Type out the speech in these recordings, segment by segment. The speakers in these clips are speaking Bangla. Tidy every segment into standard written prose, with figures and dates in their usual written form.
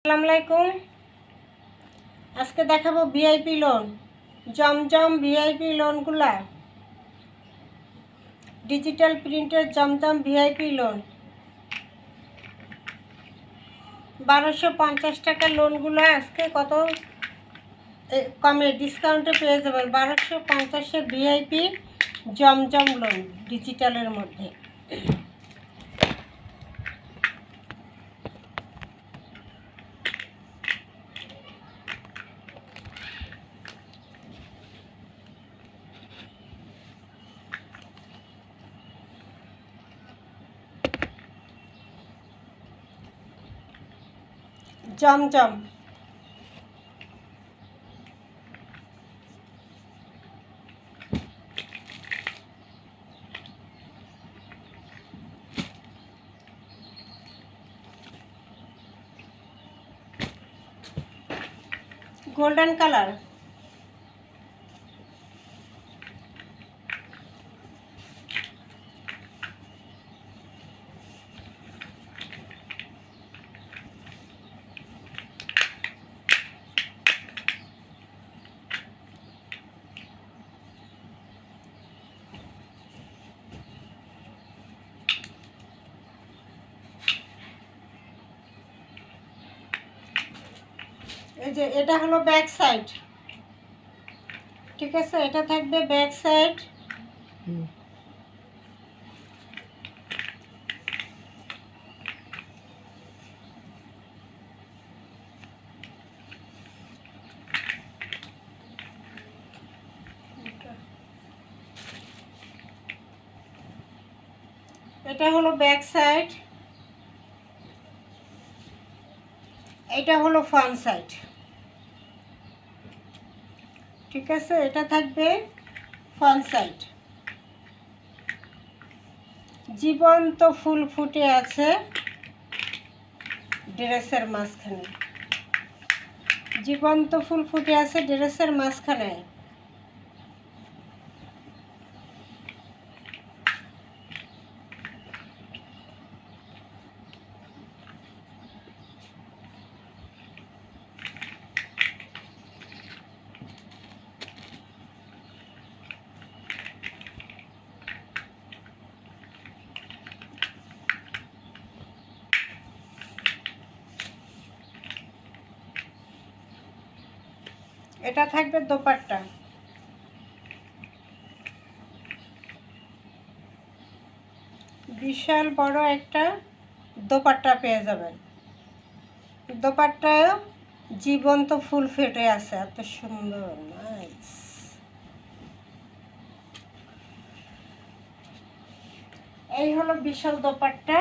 আসসালামু আলাইকুম। আজকে দেখাবো ভিআইপি লোন, জমজম ভিআইপি লোনগুলা, ডিজিটাল প্রিন্টের জমজম ভিআইপি লোন। 1250 টাকার লোনগুলো আজকে কত কমে ডিসকাউন্টে পেয়ে যাবেন। 1250-এ ভিআইপি জমজম লোন ডিজিটালের মধ্যে। জমজম গোল্ডেন কালার, এই যে এটা হলো ব্যাক সাইড, ঠিক আছে? এটা থাকবে ব্যাক সাইড। এটা হলো ব্যাক সাইড, এটা হলো ফ্রন্ট সাইড, ঠিক আছে? এটা থাকবে ফ্রন্ট সাইড। জীবন্ত ফুল ফুটে আছে ড্রেসের মাঝখানে, জীবন্ত ফুল ফুটে আছে ড্রেসের মাঝখানে। এটা থাকবে দোপাট্টা, বিশাল বড় একটা দোপাট্টা পেয়ে যাবেন। দোপাট্টায় জীবন্ত ফুল ফুটে আছে, এত সুন্দর, নাইস। এই হলো বিশাল দোপাট্টা,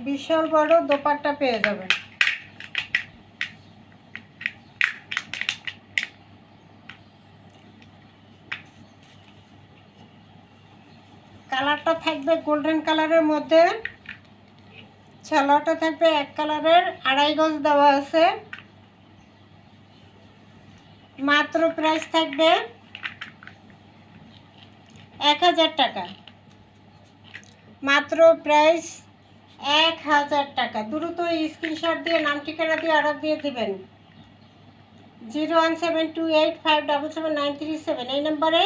বিশাল বড় দোপাট্টা পেয়ে যাবেন। কালারটা থাকবে গোল্ডেন কালারের মধ্যে, ছালাটা থাকবে এক কালারের, 2.5 গজ দেওয়া আছে। মাত্র প্রাইস থাকবে 1000 টাকা, মাত্র প্রাইস 1000 টাকা। দ্রুত স্ক্রিনশট দিয়ে নাম ঠিকানা দিয়ে অর্ডার দিয়ে দেবেন। 01728577937 এই নম্বরে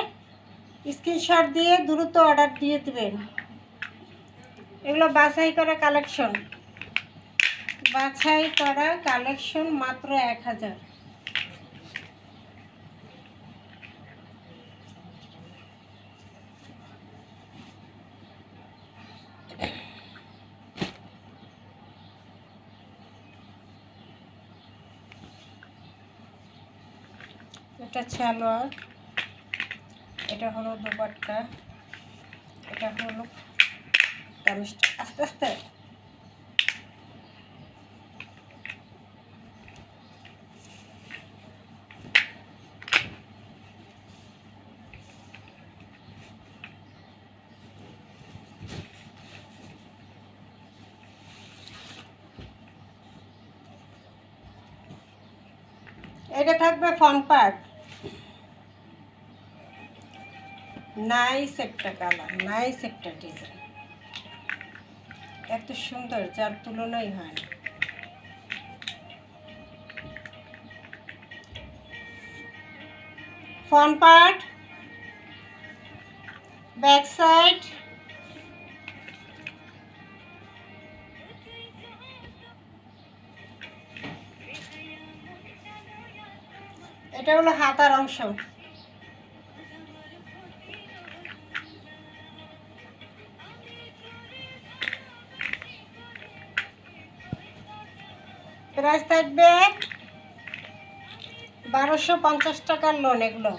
স্ক্রিনশট দিয়ে দ্রুত অর্ডার দিয়ে দেবেন। এগুলো বাছাই করা কালেকশন, বাছাই করা কালেকশন, মাত্র 1000। এটা সালোয়ার, এটা হলো দোপাট্টা, এটা হলো কামিজটা। আস্তে আস্তে এটা থাকবে ফ্রন্ট পার্ট, নাইস একটা কালার, নাইস একটা ডিজাইন। এত সুন্দর, যার তুলনাই হয় না। ফ্রন্ট পার্ট, ব্যাক সাইড, এটা হলো হাতার অংশ। প্রাইস থাকবে 1250 টাকার লোন এগুলো,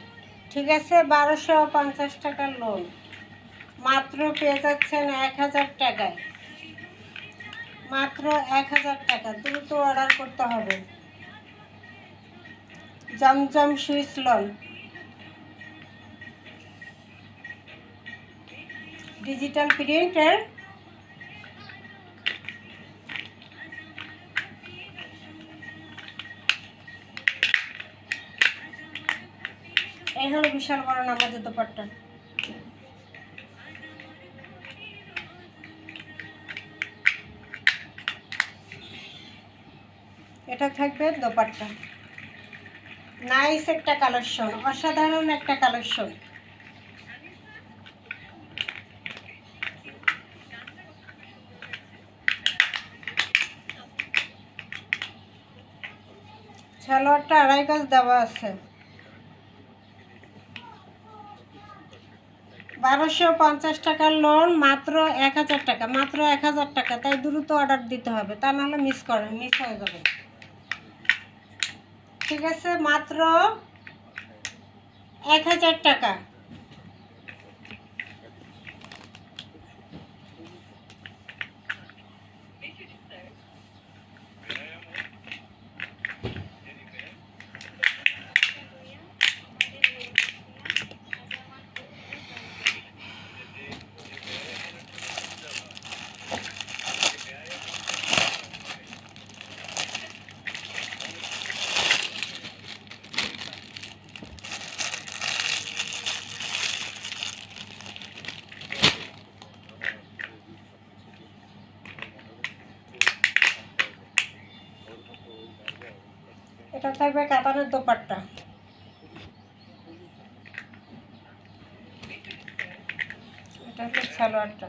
ঠিক আছে? 1250 টাকার লোন মাত্র পেয়ে যাচ্ছেন 1000 টাকায়, মাত্র 1000 টাকা। দ্রুত অর্ডার করতে হবে। জমজম সুইচ লোন, ডিজিটাল প্রিন্টের। এই হলো বিশাল বড় নামাজের দোপাট্টা। এটা থাকবে দোপাট্টা। নাইস একটা কালেকশন, অসাধারণ একটা কালেকশন। সালোয়ারটা 2.5 গজ দেওয়া আছে। 1250 টাকার লোন মাত্র 1000 টাকা, মাত্র 1000 টাকা। তাই দ্রুত অর্ডার দিতে হবে, তা নাহলে মিস হয়ে যাবে। ঠিক আছে, মাত্র 1000 টাকা। এটা থাকবে কাতানের দোপাট্টা। এটা হচ্ছে সালোয়ারটা।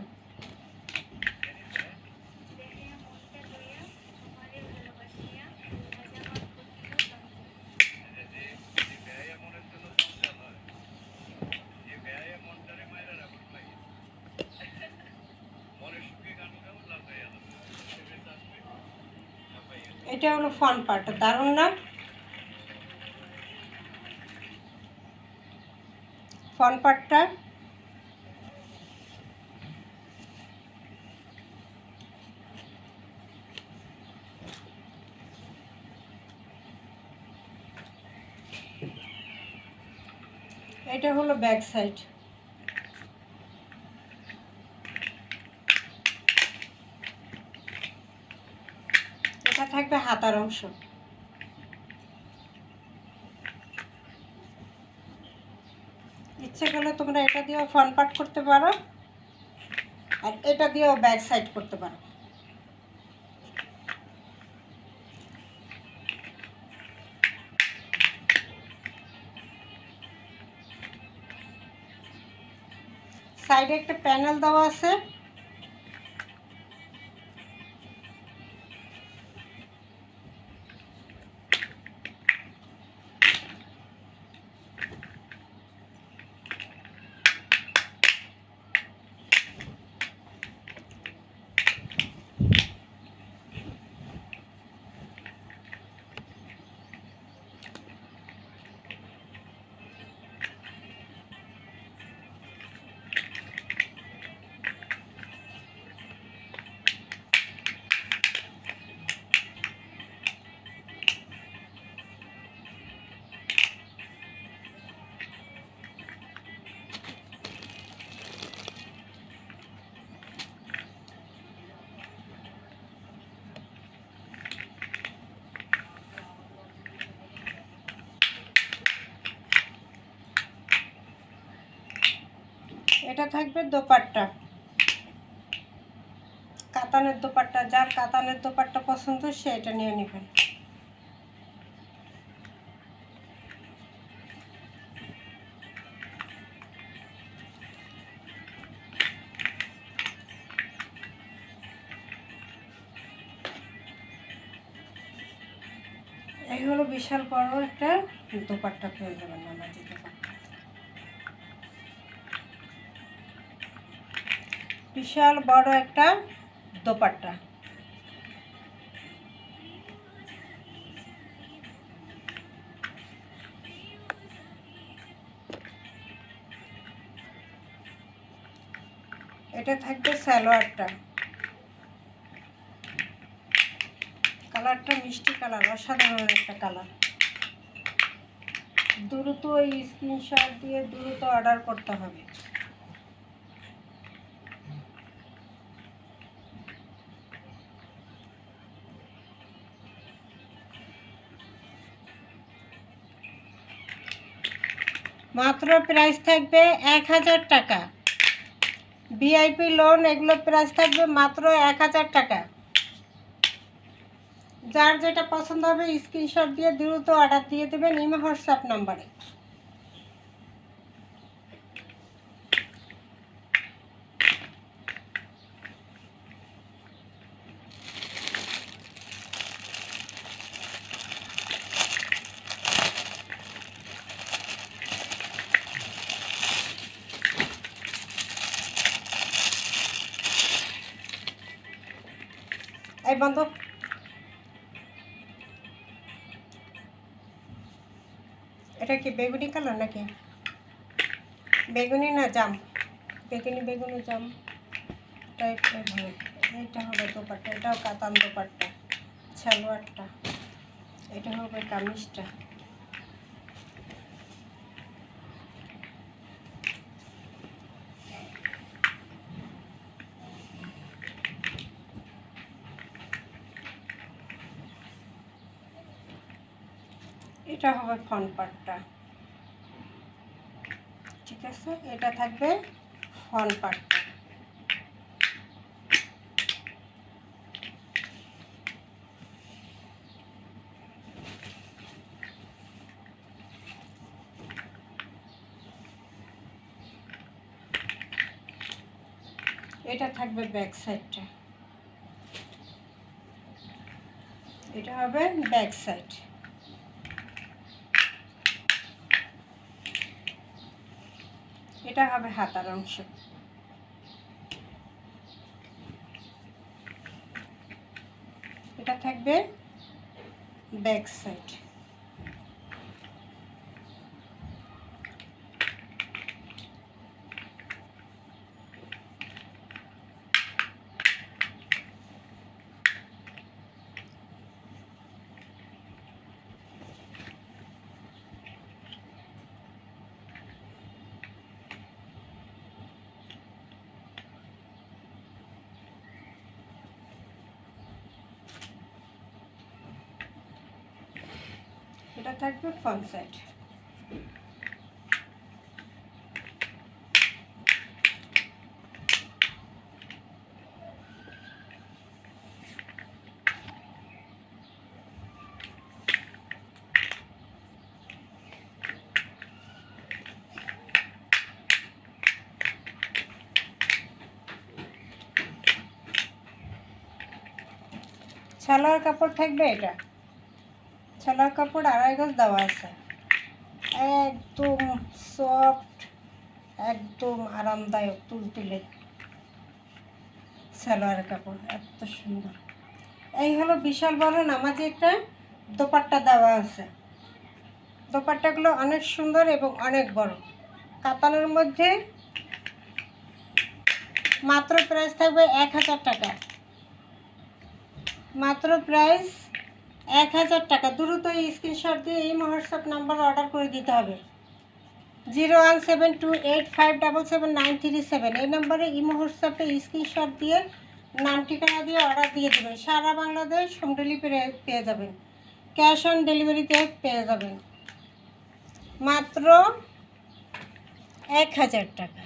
এটা হলো ফ্রন্ট পার্ট, দারুণ না? ফ্রন্ট পার্টটা এটা হলো ব্যাক সাইড। এটা থাকবে হাতার অংশ। ইচ্ছে করলে তোমরা এটা দিয়েও ফ্রন্ট পার্ট করতে পারো, আর এটা দিয়েও ব্যাক সাইড করতে পারো। সাইডে একটা প্যানেল দেওয়া আছে। এটা থাকবে দোপাট্টা, কাতানের দোপাট্টা, যার কাতানের দোপাট্টা পছন্দ সে এটা নিয়ে নেবেন। এই হলো বিশাল বড় একটা দোপাট্টা পেয়ে যাবেন নামাজি দোপাট্টা, বিশাল বড় একটা দোপাট্টা। এটা থাকবে সালোয়ারটা, কালারটা মিষ্টি কালার, অসাধারণ একটা কালার। দ্রুত স্ক্রিনশট দিয়ে দ্রুত অর্ডার করতে হবে। মাত্র প্রাইস থাকবে 1000 টাকা। ভিআইপি লোন এগুলো প্রাইস থাকবে মাত্র 1000 টাকা। যার যেটা পছন্দ হবে স্ক্রিনশট দিয়ে দ্রুত অর্ডার দিয়ে দেবেন ইমো হোয়াটসঅ্যাপ নাম্বারে। এই বন্ধ, এটা কি বেগুনি কালার নাকি? বেগুনি না জাম, বেগুনি জাম টাইপের হবে। এইটা হবে দোপাট্টা, এটাও কাতান দোপাট্টা, সালোয়ারটা, এটা হবে কামিজটা। এটা হবে ফ্রন্ট পার্টটা, ঠিক আছে? এটা থাকবে ফ্রন্ট পার্টটা। এটা থাকবে ব্যাক সাইডটা, এটা হবে ব্যাক সাইড। এটা হবে হাতার অংশ। এটা থাকবে ব্যাক সাইড। এটা থাকবে ফ্রন্ট সাইড। সালোয়ার কাপড় থাকবে, এটা সালোয়ার কাপড় 2.5 গজ দেওয়া আছে, একদম সফট, একদম আরামদায়ক, তুলতুলে সালোয়ার কাপড়, এত সুন্দর। এই হলো বিশাল বড় নামাজি একটা দোপাট্টা দেওয়া আছে। দোপাট্টাগুলো অনেক সুন্দর এবং অনেক বড়, কাতানের মধ্যে। মাত্র প্রাইস থাকবে 1000 টাকা, মাত্র প্রাইস 1000 টাকা। দ্রুত স্ক্রিনশট দিয়ে এই হোয়াটসঅ্যাপ নাম্বার অর্ডার করে দিতে হবে। 0172857779337 এই নাম্বারে ইমো হোয়াটসঅ্যাপে স্ক্রিনশট দিয়ে নাম ঠিকানা দিয়ে অর্ডার দিয়ে দেবেন। সারা বাংলাদেশ হোম ডেলিভারি পেয়ে যাবেন, ক্যাশ অন ডেলিভারিতে পেয়ে যাবেন। মাত্র 1000 টাকা।